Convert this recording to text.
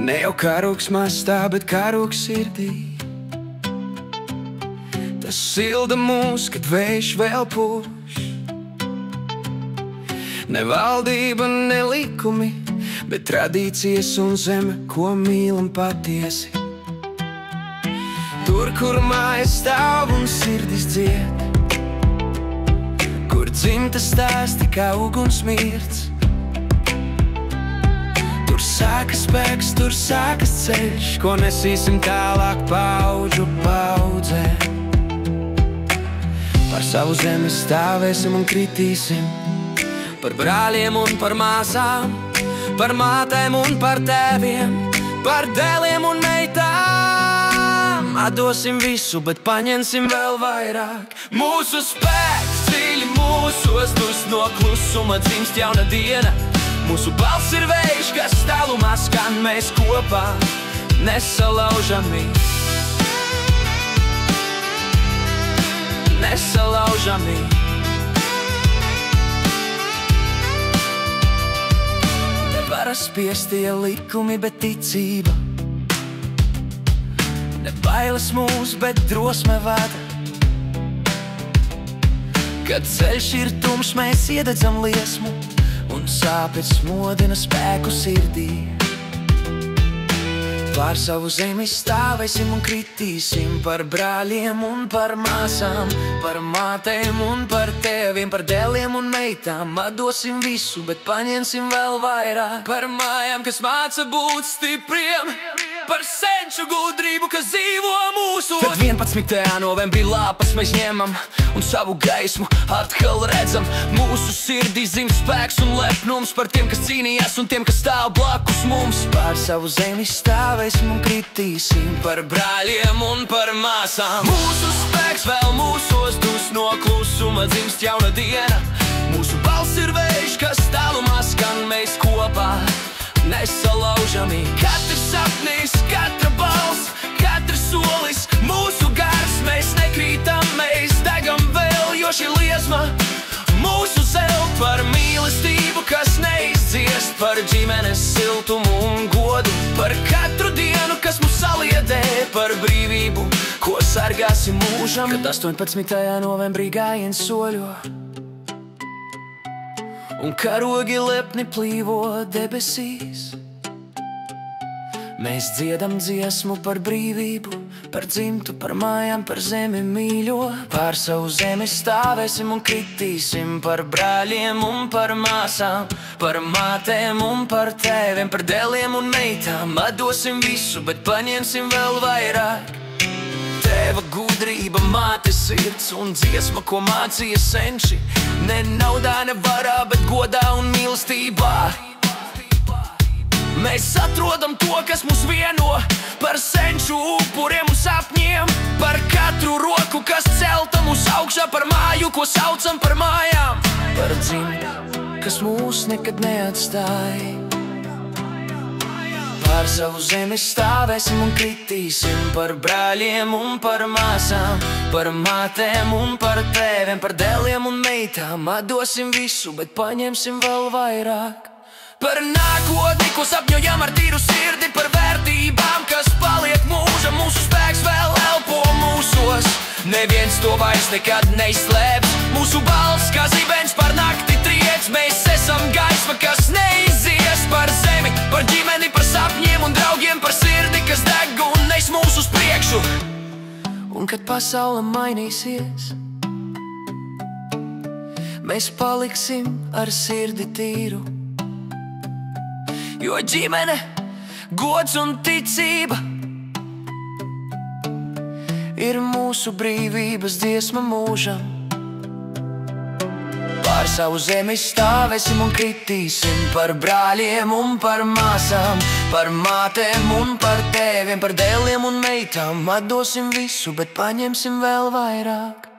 Ne jau karoks mastā, bet karoks sirdī. Tas silda mūs, kad vējš vēl pūš. Ne valdība, ne likumi, bet tradīcijas un zeme, ko mīlam patiesi. Tur, kur mājas stāv un sirdis dzied, kur dzimtas stāsti kā uguns mirts. Tur sākas spēks, tur sākas ceļš, ko nesīsim tālāk paudžu paudzēm. Par savu zemi stāvēsim un kritīsim, par brāļiem un par māsām, par mātēm un par tēviem, par dēliem un meitām. Atdosim visu, bet paņemsim vēl vairāk. Mūsu spēks dziļi mūsos, dus no klusuma dzimst jauna diena. Mūsu balss ir vējš, kas tālumā skan, mēs kopā nesalaužami. Nesalaužami. Nevar spiestie likumi, bet ticība. Ne bailes mūs, bet drosme vada. Kad ceļš ir tumšs, mēs iededzam liesmu, un sāpes modina spēku sirdī. Pār savu zemi stāvēsim un kritīsim, par brāļiem un par māsām, par mātēm un par tēviem, par dēliem un meitām. Atdosim visu, bet paņemsim vēl vairāk. Par mājām, kas māca būt stipriem, par senču gudrību, kas dzīvo mūsos. Tad 11. novembrī lāpas mēs ņemam un savu gaismu atkal redzam. Mūsu sirdī dzimst spēks un lepnums par tiem, kas cīnījās un tiem, kas stāv blakus mums. Pār savu zemi stāvēsim un kritīsim, par brāļiem un par māsām. Mūsu spēks vēl mūsos, dus no klusuma dzimst jauna diena. Mūsu balss ir vējš, kas tālumā skan, mēs kopā nesalaužami. Katrs sapnis, katra balss, katrs solis, mūsu gars, mēs nekrītam, mēs degam vēl, jo šī liesma mūsu zeld. Par mīlestību, kas neizdziest, par ģimenes siltumu un godu, par katru dienu, kas mūs saliedē, par brīvību, ko sargāsim mūžam. Kad 18. novembrī gājiens soļo un karogi lepni plīvo debesīs, mēs dziedam dziesmu par brīvību, par dzimtu, par mājām, par zemi mīļo. Pār savu zemi stāvēsim un kritīsim, par brāļiem un par māsām, par mātēm un par tēviem, par dēliem un meitām. Atdosim visu, bet paņemsim vēl vairāk. Tēva gudrība, mātes sirds un dziesma, ko mācīja senči. Ne naudā, ne varā, bet godā un mīlestībā. Mēs atrodam to, kas mūs vieno, par senču upuriem un sapņiem, par katru roku, kas celta mūs augšā, par māju, ko saucam par mājām, par dzimtu, kas mūs nekad neatstāja. Pār savu zemi stāvēsim un kritīsim, par brāļiem un par māsām, par mātēm un par tēviem, par dēliem un meitām. Atdosim visu, bet paņemsim vēl vairāk. Par nākotni, ko sapņojam ar tīru sirdi, par vērtībām, kas paliek mūžam. Mūsu spēks vēl elpo mūsos, neviens to vairs nekad neizslēps. Mūsu balss kā zibens par nakti triec, mēs esam gaisma, kas neizies. Par zemi, par ģimeni, par sapņiem un draugiem, par sirdi, kas deg un nes mūs uz priekšu. Un kad pasaule mainīsies, mēs paliksim ar sirdi tīru, jo ģimene, gods un ticība ir mūsu brīvības dziesma mūžam. Pār savu zemi stāvēsim un kritīsim, par brāļiem un par māsām, par mātēm un par tēviem, par dēliem un meitām. Atdosim visu, bet paņemsim vēl vairāk.